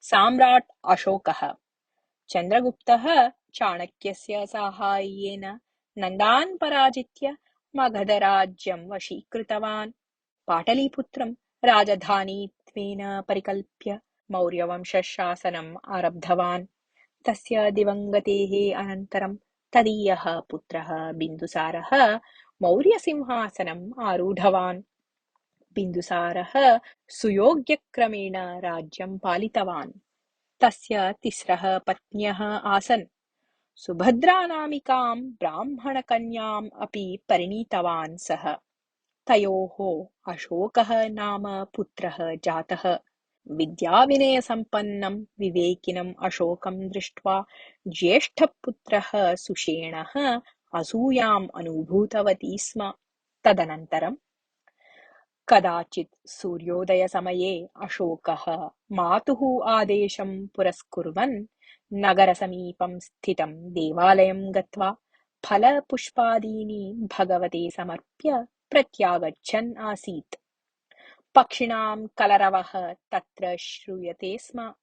साम्राट् अशोकः चन्द्रगुप्तः चाणक्यस्य साहाय्येन नन्दान् पराजित्य मगधराज्यं वशीकृतवान्। पाटलीपुत्रं राजधानीत्वेन परिकल्प्य मौर्यवंशशासनम् आरब्धवान्। तस्य दिवङ्गतेः अनन्तरं तदीयः पुत्रः बिन्दुसारः मौर्यसिंहासनम् आरूढवान्। बिन्दुसारः सुयोग्यक्रमेण राज्यं पालितवान्। तस्य तिस्रः पत्न्यः आसन्। सुभद्रानामिकां ब्राह्मणकन्याम् अपि परिणीतवान् सः। तयोः अशोकः नाम पुत्रः जातः। विद्याविनयसम्पन्नं विवेकिनम् अशोकं दृष्ट्वा ज्येष्ठपुत्रः सुषेणः असूयाम् अनुभूतवती स्म। तदनन्तरं कदाचित् सूर्योदयसमये अशोकः मातुः आदेशं पुरस्कुर्वन् नगरसमीपं स्थितं देवालयं गत्वा फलपुष्पादीनि भगवते समर्प्य प्रत्यागच्छन् आसीत्। पक्षिणां कलरवः तत्र श्रूयते स्म।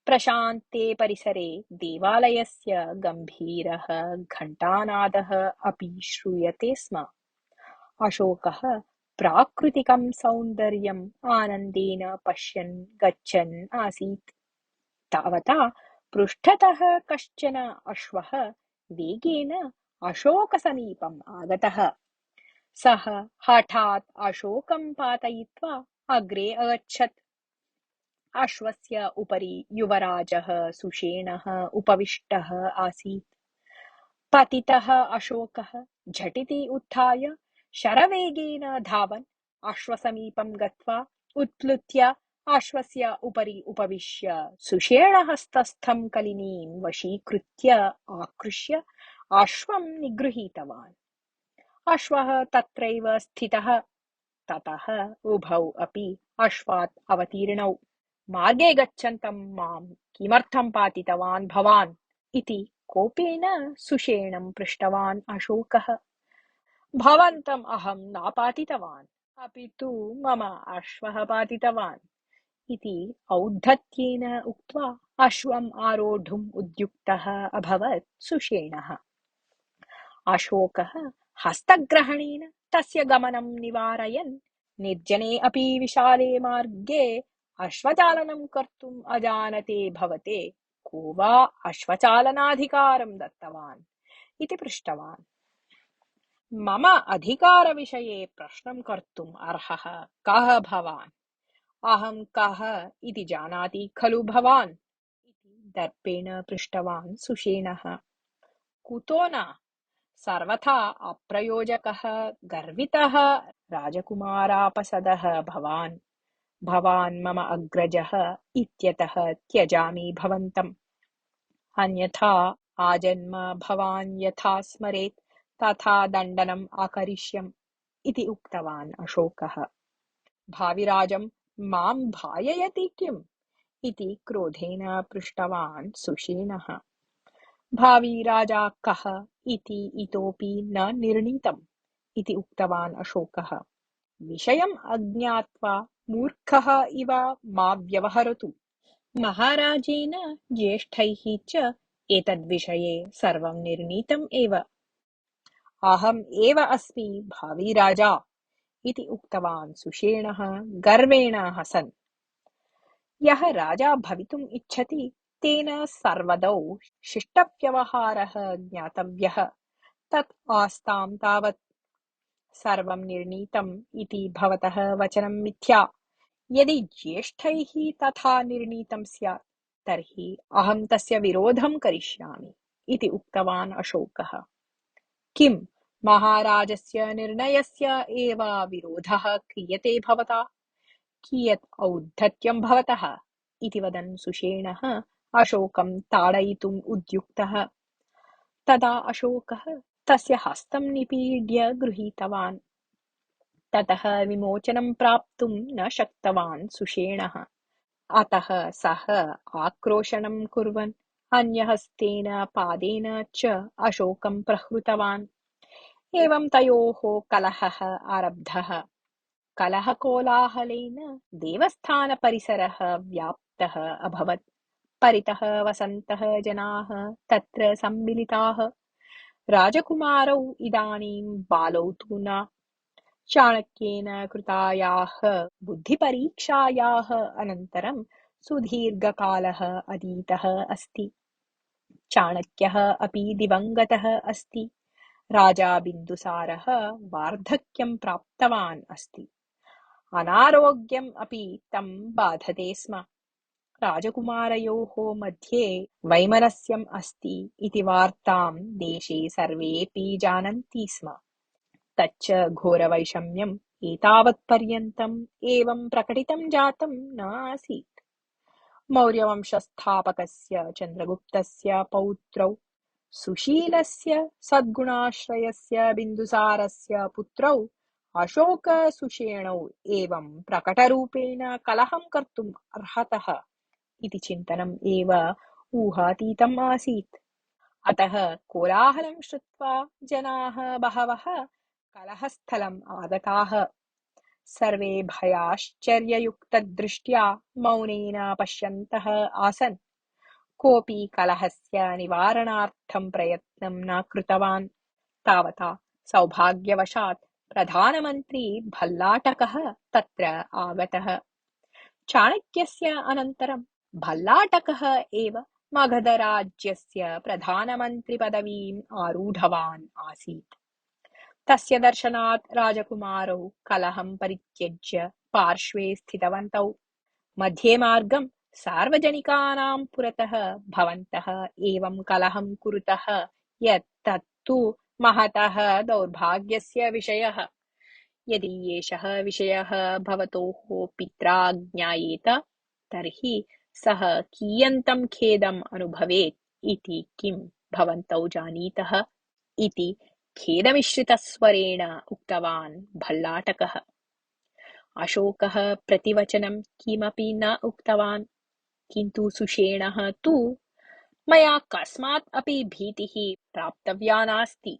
प्रशान्ते परिसरे देवालयस्य गम्भीरः घण्टानादः अपि श्रूयते स्म। अशोकः प्राकृतिकं सौन्दर्यम् आनन्देन पश्यन् गच्छन् आसीत्। तावता पृष्ठतः कश्चन अश्वः वेगेन अशोकसमीपम् आगतः। सः हठात् अशोकं पातयित्वा अग्रे अगच्छत्। अश्वस्य उपरि युवराजः सुषेणः उपविष्टः आसीत्। पतितः अशोकः झटिति उत्थाय शरवेगेन धावन् अश्वसमीपं गत्वा उत्प्लुत्य अश्वस्य उपरि उपविश्य सुषेणहस्तस्थं कलिनीं वशीकृत्य आकृष्य अश्वं निगृहीतवान्। अश्वः तत्रैव स्थितः। ततः उभौ अपि अश्वात् अवतीर्णौ। मार्गे गच्छन्तं मां किमर्थं पातितवान् भवान्? इति कोपेन सुषेणं पृष्टवान् अशोकः। भवन्तम् अहं नापातितवान्, अपि तु मम अश्वः पातितवान् इति औद्धत्येन उक्त्वा अश्वम् आरोढुम् उद्युक्तः अभवत् सुषेणः। अशोकः हस्तग्रहणेन तस्य गमनं निवारयन् निर्जने अपि विशाले मार्गे अश्वचालनं कर्तुम् अजानते भवते को वा अश्वचालनाधिकारं दत्तवान् इति पृष्टवान्। मम अधिकारविषये प्रश्नं कर्तुम् अर्हः कः भवान्? अहं कः इति जानाति खलु भवान्? इति दर्पेण पृष्टवान् सुषेणः। कुतो न? सर्वथा अप्रयोजकः गर्वितः राजकुमारापसदः भवान्। भवान् मम अग्रजः इत्यतः त्यजामि भवन्तम्। अन्यथा आजन्म भवान् यथा स्मरेत् तथा दण्डनम् अकरिष्यम् इति उक्तवान् अशोकः। भाविराजं मां भाययति किम्? इति क्रोधेन पृष्टवान् सुषेणः। भावी राजा कः इति इतोपि न निर्णीतम् इति उक्तवान् अशोकः। विषयम् अज्ञात्वा मूर्खः इव मा व्यवहरतु। महाराजेन ज्येष्ठैः च एतद्विषये सर्वं निर्णीतम् एव। अहम् एव अस्मि भावी राजा इति उक्तवान् सुषेणः गर्वेण हसन्। यः राजा भवितुम् इच्छति तेन सर्वदौ शिष्टव्यवहारः ज्ञातव्यः। तत् आस्तां तावत्। सर्वं निर्णीतम् इति भवतः वचनं मिथ्या। यदि ज्येष्ठैः तथा निर्णीतं स्यात् तर्हि अहं तस्य विरोधं करिष्यामि इति उक्तवान् अशोकः। किं महाराजस्य निर्णयस्य एव विरोधः क्रियते भवता? कियत् औद्धत्यं भवतः इति वदन् सुषेणः अशोकं ताडयितुम् उद्युक्तः। तदा अशोकः तस्य हस्तं निपीड्य गृहीतवान्। ततः विमोचनं प्राप्तुं न शक्तवान् सुषेणः। अतः सः आक्रोशनं कुर्वन् अन्यहस्तेन पादेन च अशोकं प्रहृतवान्। एवं तयोः कलहः आरब्धः। कलहकोलाहलेन देवस्थानपरिसरः व्याप्तः तृप्तः अभवत्। परितः वसन्तः जनाः तत्र सम्मिलिताः। राजकुमारौ इदानीं बालौ तु न। चाणक्येन कृतायाः बुद्धिपरीक्षायाः अनन्तरं सुदीर्घकालः अतीतः अस्ति। चाणक्यः अपि दिवङ्गतः अस्ति। राजा बिन्दुसारः वार्धक्यं प्राप्तवान् अस्ति। अनारोग्यम् अपि तं बाधते स्म। राजकुमारयोः मध्ये वैमनस्यम् अस्ति इति वार्तां देशे सर्वेऽपि जानन्ति स्म। तच्च घोरवैषम्यम् एतावत्पर्यन्तम् एवं प्रकटितं जातं न आसीत्। मौर्यवंशस्थापकस्य चन्द्रगुप्तस्य पौत्रौ, सुशीलस्य सद्गुणाश्रयस्य बिन्दुसारस्य पुत्रौ अशोकसुषेणौ एवं प्रकटरूपेण कलहं कर्तुम् अर्हतः इति चिन्तनम् एव ऊहातीतम् आसीत्। अतः कोलाहलं श्रुत्वा जनाः बहवः कलहस्थलम् आगताः। सर्वे भयाश्चर्ययुक्तदृष्ट्या मौनेन पश्यन्तः आसन्। कोऽपि कलहस्य निवारणार्थं प्रयत्नं न कृतवान्। तावता सौभाग्यवशात् प्रधानमन्त्री भल्लाटकः तत्र आगतः। चाणक्यस्य अनन्तरं भल्लाटकः एव मगधराज्यस्य प्रधानमन्त्रिपदवीम् आरूढवान् आसीत्। तस्य दर्शनात् राजकुमारौ कलहं परित्यज्य पार्श्वे स्थितवन्तौ। मध्ये मार्गं सार्वजनिकानां पुरतः भवन्तः एवं कलहं कुरुतः यत् तत्तु महतः दौर्भाग्यस्य विषयः। यदि एषः विषयः भवतोः पित्रा ज्ञायेत तर्हि सः कियन्तं खेदम् अनुभवेत् इति किं भवन्तौ जानीतः इति खेदमिश्रितस्वरेण उक्तवान् भल्लाटकः। अशोकः प्रतिवचनं किमपि न उक्तवान्, किन्तु सुषेणः तु मया कस्मात् अपि भीतिः प्राप्तव्या नास्ति।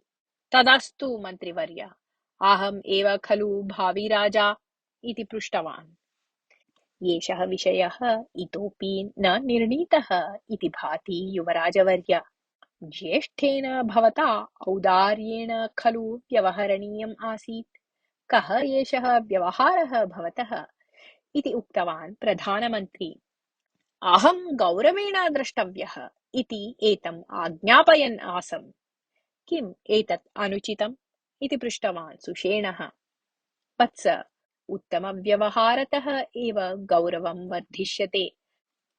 तदस्तु मन्त्रिवर्य, अहम् एव खलु भावी राजा इति पृष्टवान्। एषः विषयः इतोपि न निर्णीतः इति भाति युवराजवर्य। ज्येष्ठेन भवता औदार्येण खलु व्यवहरणीयम् आसीत्। कः एषः व्यवहारः भवतः इति उक्तवान् प्रधानमन्त्री। अहं गौरवेण द्रष्टव्यः इति एतम् आज्ञापयन् आसम्। किम् एतत् अनुचितम् इति पृष्टवान् सुषेणः। वत्स, उत्तमव्यवहारतः एव गौरवं वर्धिष्यते,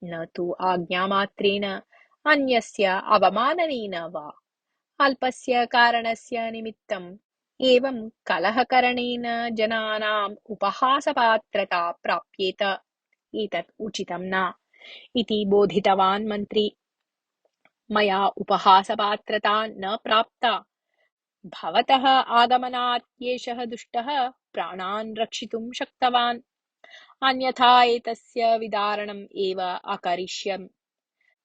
न तु आज्ञामात्रेण अन्यस्य अवमाननेन वा। अल्पस्य कारणस्य निमित्तम् एवं कलहकरणेन जनानाम् उपहासपात्रता प्राप्येत। एतत् उचितं न इति बोधितवान् मन्त्री। मया उपहासपात्रता न प्राप्ता। भवतः आगमनात् एषः दुष्टः प्राणान् रक्षितुं शक्तवान्, अन्यथा एतस्य विदारणम् एव अकरिष्यम्।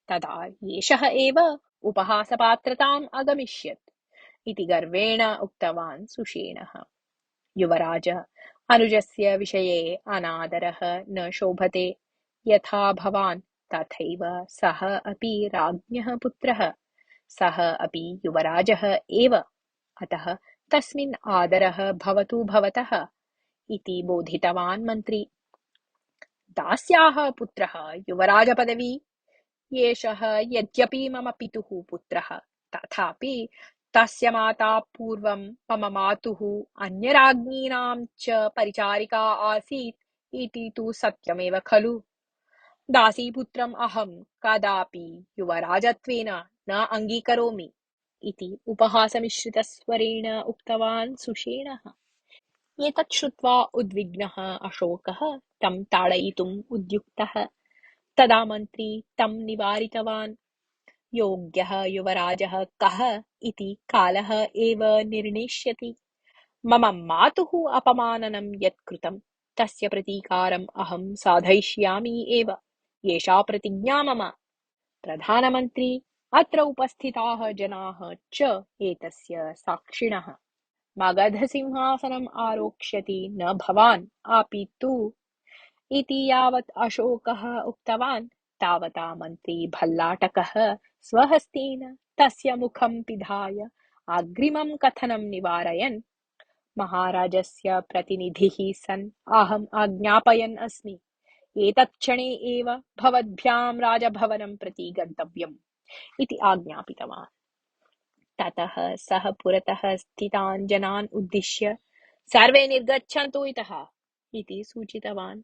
तदा एषः एव उपहासपात्रताम् अगमिष्यत् इति गर्वेण उक्तवान् सुषेणः। युवराज, अनुजस्य विषये अनादरः न शोभते। यथा भवान् तथैव सः अपि राज्ञः पुत्रः, सः अपि युवराजः एव। अतः तस्मिन् आदरः भवतु भवतः इति बोधितवान् मन्त्री। दास्याः पुत्रः युवराजपदवी। एषः यद्यपि मम पितुः पुत्रः, तथापि तस्य माता पूर्वं मम मातुः अन्यराज्ञीनां च परिचारिका आसीत् इति तु सत्यमेव खलु। दासीपुत्रम् अहं कदापि युवराजत्वेन न अङ्गीकरोमि इति उपहासमिश्रितस्वरेण उक्तवान् सुषेणः। एतत् श्रुत्वा उद्विग्नः अशोकः तं ताडयितुम् उद्युक्तः। तदा मन्त्री तं निवारितवान्। योग्यः युवराजः कः इति कालः एव निर्णेष्यति। मम मातुः अपमाननं यत् कृतं तस्य प्रतीकारम् अहं साधयिष्यामि एव। एषा प्रतिज्ञा मम। प्रधानमन्त्री, अत्र उपस्थिताः जनाः च एतस्य साक्षिणः। मगधसिंहासनम् आरोक्ष्यति न भवान् अपि तु इति यावत् अशोकः उक्तवान् तावता मन्त्री भल्लाटकः स्वहस्तेन तस्य मुखं पिधाय अग्रिमं कथनं निवारयन्, महाराजस्य प्रतिनिधिः सन् अहम् आज्ञापयन् अस्मि, एतत् क्षणे एव भवद्भ्यां राजभवनं प्रति गन्तव्यम् इति आज्ञापितवान्। ततः सः पुरतः स्थितान् जनान् उद्दिश्य सर्वे निर्गच्छन्तु इतः इति सूचितवान्।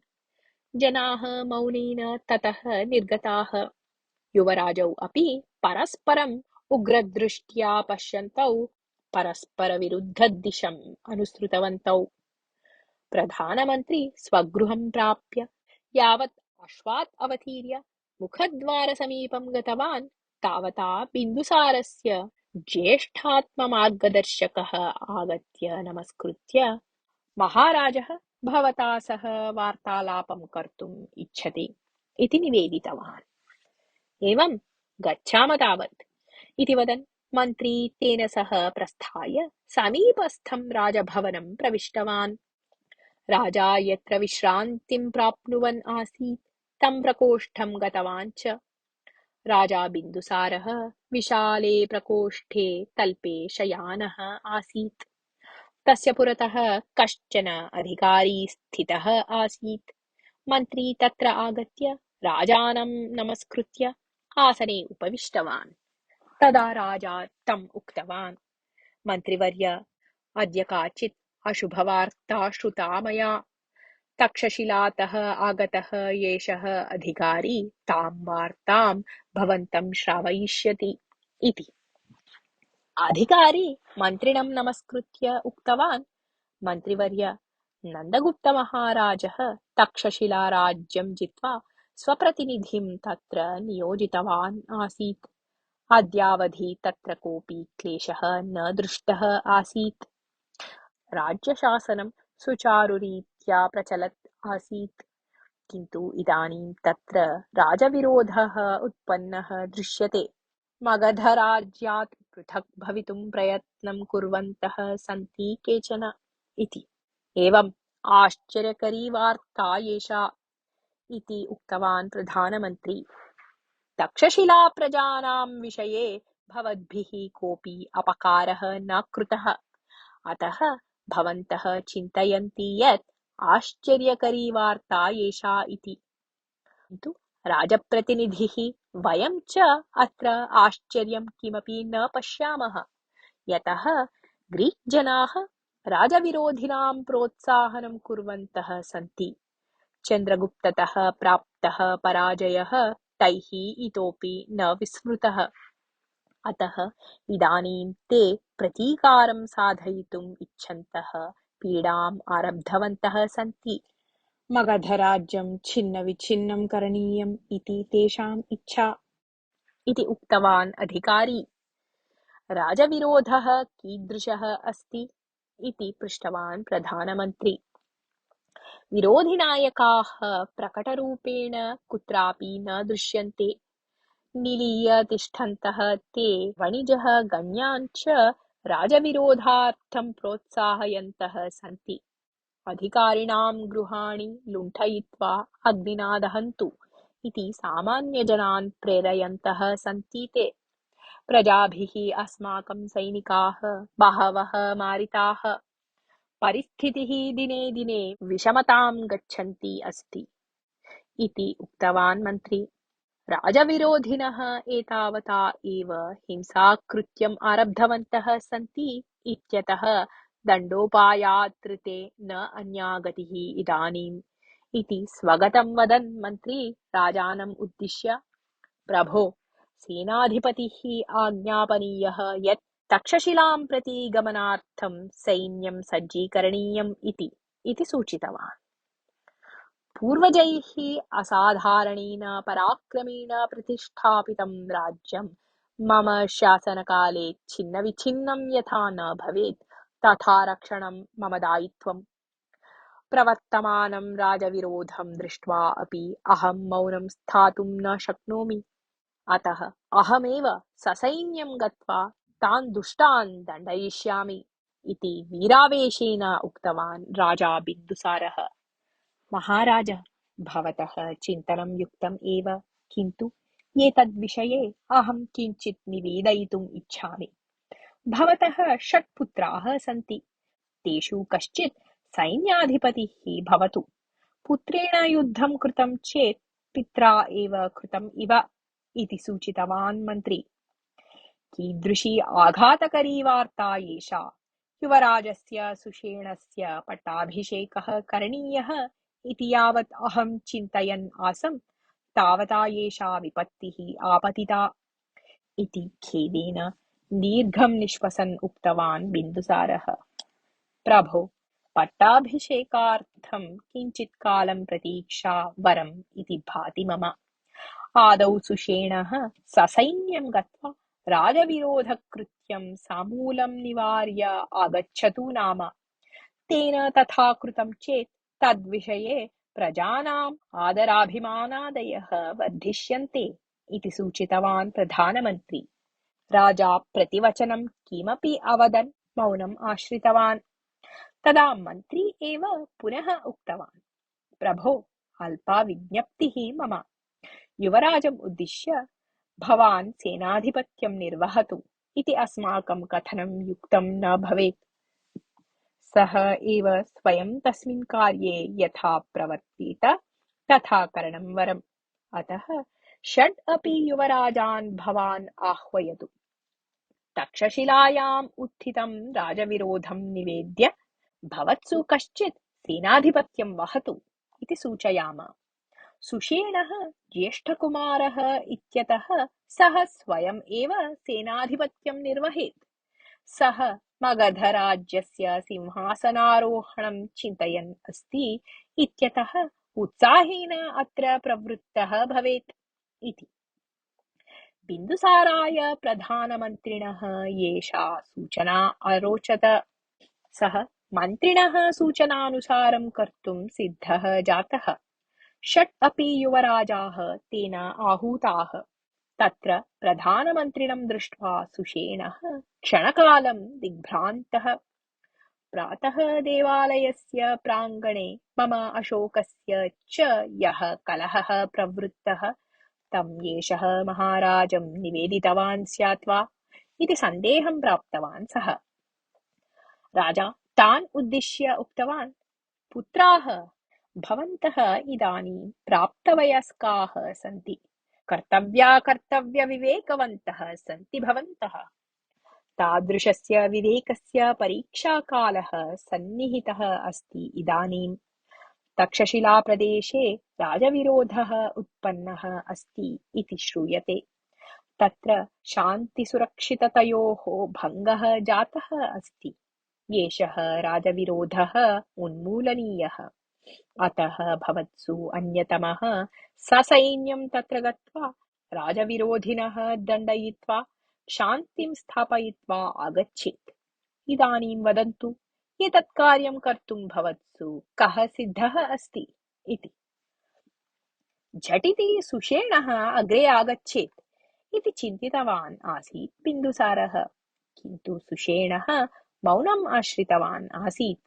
जनाः मौनेन ततः निर्गताः। युवराजौ अपि परस्परम् उग्रदृष्ट्या पश्यन्तौ परस्परविरुद्धदिशम् अनुसृतवन्तौ। प्रधानमन्त्री स्वगृहं प्राप्य यावत् अश्वात् अवतीर्य मुखद्वारसमीपं गतवान्, तावता बिन्दुसारस्य ज्येष्ठात्ममार्गदर्शकः आगत्य नमस्कृत्य, महाराजः भवता सह वार्तालापं कर्तुम् इच्छति इति निवेदितवान्। एवं गच्छाम तावत् इति वदन् मन्त्री तेन सह प्रस्थाय समीपस्थं राजभवनं प्रविष्टवान्। राजा यत्र विश्रान्तिं प्राप्नुवन् आसीत् तं प्रकोष्ठं गतवान् च। राजा बिन्दुसारः विशाले प्रकोष्ठे तल्पे शयानः आसीत्। तस्य पुरतः कश्चन अधिकारी स्थितः आसीत्। मन्त्री तत्र आगत्य राजानं नमस्कृत्य आसने उपविष्टवान्। तदा राजा तम् उक्तवान्, मन्त्रिवर्य, अद्य काचित् अशुभवार्ता श्रुता मया। तक्षशिलातः आगतः एषः अधिकारी तां वार्तां भवन्तं श्रावयिष्यति इति। अधिकारी मन्त्रिणं नमस्कृत्य उक्तवान्, मन्त्रिवर्य, नन्दगुप्तमहाराजः तक्षशिलाराज्यं जित्वा स्वप्रतिनिधिं तत्र नियोजितवान् आसीत्। अद्यावधि तत्र कोऽपि क्लेशः न दृष्टः आसीत्। राज्यशासनं सुचारुरीत्या प्रचलत् आसीत्। किन्तु इदानीं तत्र राजविरोधः उत्पन्नः दृश्यते। मगधराज्यात् पृथक् भवितुं प्रयत्नं कुर्वन्तः सन्ति केचन इति। एवम् आश्चर्यकरी वार्ता एषा इति उक्तवान् प्रधानमन्त्री। तक्षशिलाप्रजानां विषये भवद्भिः कोऽपि अपकारः न कृतः, अतः भवन्तः चिन्तयन्ति यत् आश्चर्यकरी वार्ता एषा इति। किन्तु राजप्रतिनिधिः वयं च अत्र आश्चर्यं किमपि न पश्यामः, यतः ग्रीक् जनाः राजविरोधिनां प्रोत्साहनं कुर्वन्तः सन्ति। चन्द्रगुप्ततः प्राप्तः पराजयः तैः इतोपि न विस्मृतः। अतः इदानीं ते प्रतीकारं साधयितुम् इच्छन्तः पीडाम् आरब्धवन्तः सन्ति। मगधराज्यं छिन्नविच्छिन्नं करणीयम् इति तेषाम् इच्छा इति उक्तवान् अधिकारी। राजविरोधः कीदृशः अस्ति इति पृष्टवान् प्रधानमन्त्री। विरोधिनायकाः प्रकटरूपेण कुत्रापि न दृश्यन्ते। निलीय तिष्ठन्तः ते वणिजः गण्यान् च राजविरोधार्थं प्रोत्साहयन्तः सन्ति। अधिकारिणां गृहाणि लुण्ठयित्वा अग्निना दहन्तु इति सामान्यजनान् प्रेरयन्तः सन्ति ते। प्रजाभिः अस्माकं सैनिकाः बहवः मारिताः। परिस्थितिः दिने दिने विषमतां गच्छन्ती अस्ति इति उक्तवान् मन्त्री। राजविरोधिनः एतावता एव हिंसाकृत्यम् आरब्धवन्तः सन्ति इत्यतः दण्डोपायात् ते न अन्या गतिः इदानीम् इति स्वगतं वदन् मन्त्री राजानम् उद्दिश्य, प्रभो, सेनाधिपतिः आज्ञापनीयः यत् तक्षशिलां प्रति गमनार्थं सैन्यं सज्जीकरणीयम् इति सूचितवान्। पूर्वजैः असाधारणेन पराक्रमेण प्रतिष्ठापितं राज्यं मम शासनकाले छिन्नविच्छिन्नं यथा न भवेत् तथा रक्षणं मम दायित्वम्। प्रवर्तमानं राजविरोधं दृष्ट्वा अपि अहं मौनं स्थातुं न शक्नोमि। अतः अहमेव ससैन्यं गत्वा तान् दुष्टान् दण्डयिष्यामि इति वीरावेशेन उक्तवान् राजा बिन्दुसारः। महाराज, भवतः चिन्तनं युक्तम् एव। किन्तु एतद्विषये अहं किञ्चित् निवेदयितुम् इच्छामि। भवतः 6 पुत्राः सन्ति। तेषु कश्चित् सैन्याधिपतिः भवतु। पुत्रेण युद्धं कृतं चेत् पित्रा एव कृतम् इव इति सूचितवान् मन्त्री। कीदृशी आघातकरी वार्ता एषा! युवराजस्य सुषेणस्य पट्टाभिषेकः करणीयः इति यावत् अहं चिन्तयन् आसम्, तावता एषा विपत्तिः आपतिता इति खेदेन दीर्घं निश्वसन् उक्तवान् बिन्दुसारः। प्रभो, पट्टाभिषेकार्थं किञ्चित् कालं प्रतीक्षा वरम् इति भाति मम। आदौ सुषेणः ससैन्यं गत्वा राजविरोधकृत्यं समूलं निवार्य आगच्छतु नाम। तेन तथा कृतं चेत् तद्विषये प्रजानाम् आदराभिमानादयः वर्धिष्यन्ते इति सूचितवान् प्रधानमन्त्री। राजा प्रतिवचनं किमपि अवदन् मौनम् आश्रितवान्। तदा मन्त्री एव पुनः उक्तवान्, प्रभो, अल्पा विज्ञप्तिः मम। युवराजम् उद्दिश्य भवान् सेनाधिपत्यं निर्वहतु इति अस्माकं कथनं युक्तं न भवेत्। सः एव स्वयं तस्मिन् कार्ये यथा प्रवर्तेत तथा करणं वरम्। अतः 6 अपि युवराजान् भवान् आह्वयतु। तक्षशिलायाम् उत्थितं राजविरोधं निवेद्य भवत्सु कश्चित् सेनाधिपत्यं वहतु इति सूचयाम। सुषेणः ज्येष्ठकुमारः इत्यतः सः स्वयम् एव सेनाधिपत्यं निर्वहेत्। सः मगधराज्यस्य सिंहासनारोहणं चिन्तयन् अस्ति इत्यतः उत्साहेन अत्र प्रवृत्तः भवेत् इति। बिन्दुसाराय प्रधानमन्त्रिणः एषा सूचना अरोचत। सः मन्त्रिणः सूचनानुसारं कर्तुं सिद्धः जातः। 6 अपि युवराजाः तेन आहूताः। तत्र प्रधानमन्त्रिणं दृष्ट्वा सुषेणः क्षणकालं दिग्भ्रान्तः। प्रातः देवालयस्य प्राङ्गणे मम अशोकस्य च यः कलहः प्रवृत्तः तं एषः महाराजं निवेदितवान् स्यात् वा इति सन्देहं प्राप्तवान् सः। राजा तान् उद्दिश्य उक्तवान्, पुत्राः, भवन्तः इदानीं प्राप्तवयस्काः सन्ति। कर्तव्यविवेकवन्तः सन्ति भवन्तः। तादृशस्य विवेकस्य परीक्षाकालः सन्निहितः अस्ति इदानीं। तक्षशिलाप्रदेशे राजविरोधः उत्पन्नः अस्ति इति श्रूयते। तत्र शान्तिसुरक्षिततयोः भङ्गः जातः अस्ति। एषः राजविरोधः उन्मूलनीयः। अतः भवत्सु अन्यतमः ससैन्यं तत्र गत्वा राजविरोधिनः दण्डयित्वा शान्तिं स्थापयित्वा आगच्छेत्। इदानीं वदन्तु, एतत् कार्यं कर्तुं भवत्सु कः सिद्धः अस्ति इति। झटिति सुषेणः अग्रे आगच्छेत् इति चिन्तितवान् आसीत् बिन्दुसारः। किन्तु सुषेणः मौनम् आश्रितवान् आसीत्।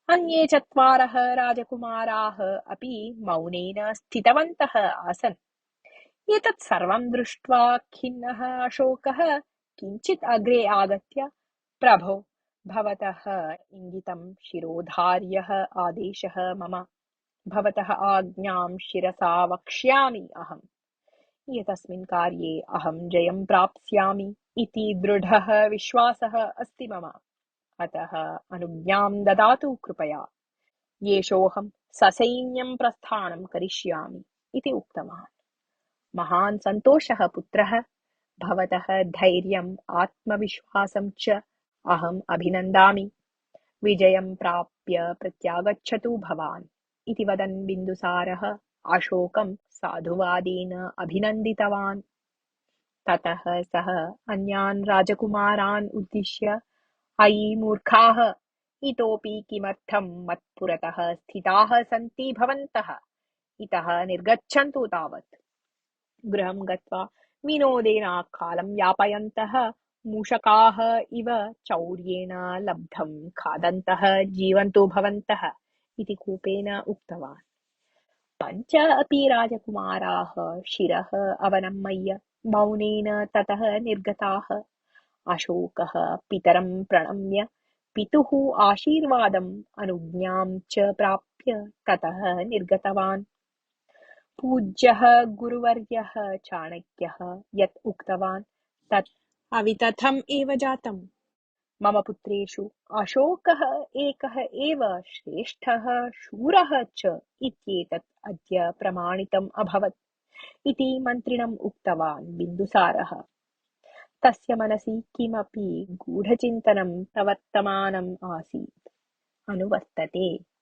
अन्ये 4 राजकुमाराः अपि मौनेन स्थितवन्तः आसन्। एतत् सर्वं दृष्ट्वा खिन्नः अशोकः किञ्चित् अग्रे आगत्य, प्रभो, भवतः इङ्गितं शिरोधार्यः आदेशः मम। भवतः आज्ञां शिरसा वक्ष्यामि अहम्। एतस्मिन् कार्ये अहं जयं प्राप्स्यामि इति दृढः विश्वासः अस्ति मम। अतः अनुज्ञां ददातु कृपया। येषोऽहं ससैन्यं प्रस्थानं करिष्यामि इति उक्तवान्। महान् सन्तोषः पुत्रः। भवतः धैर्यम् आत्मविश्वासं च अहम् अभिनन्दामि। विजयं प्राप्य प्रत्यागच्छतु भवान् इति वदन् बिन्दुसारः अशोकं साधुवादेन अभिनन्दितवान्। ततः सः अन्यान् राजकुमारान् उद्दिश्य, अयि मूर्खाः, इतोपि किमर्थं मत्पुरतः स्थिताः सन्ति भवन्तः? इतः निर्गच्छन्तु तावत्। गृहं गत्वा विनोदेन कालं यापयन्तः मूषकाः इव चौर्येण लब्धं खादन्तः जीवन्तु भवन्तः इति कूपेन उक्तवान्। पञ्च अपि राजकुमाराः शिरः अवनमय्य मौनेन ततः निर्गताः। अशोकः पितरं प्रणम्य पितुः आशीर्वादम् अनुज्ञां च प्राप्य ततः निर्गतवान्। पूज्यः गुरुवर्यः चाणक्यः यत् उक्तवान् तत् अवितथम् एव जातम्। मम पुत्रेषु अशोकः एकः एव श्रेष्ठः शूरः च इत्येतत् अद्य प्रमाणितम् अभवत् इति मन्त्रिणम् उक्तवान् बिन्दुसारः। तस्य मनसि किमपि गूढचिन्तनं प्रवर्तमानम् आसीत् अनुवर्तते।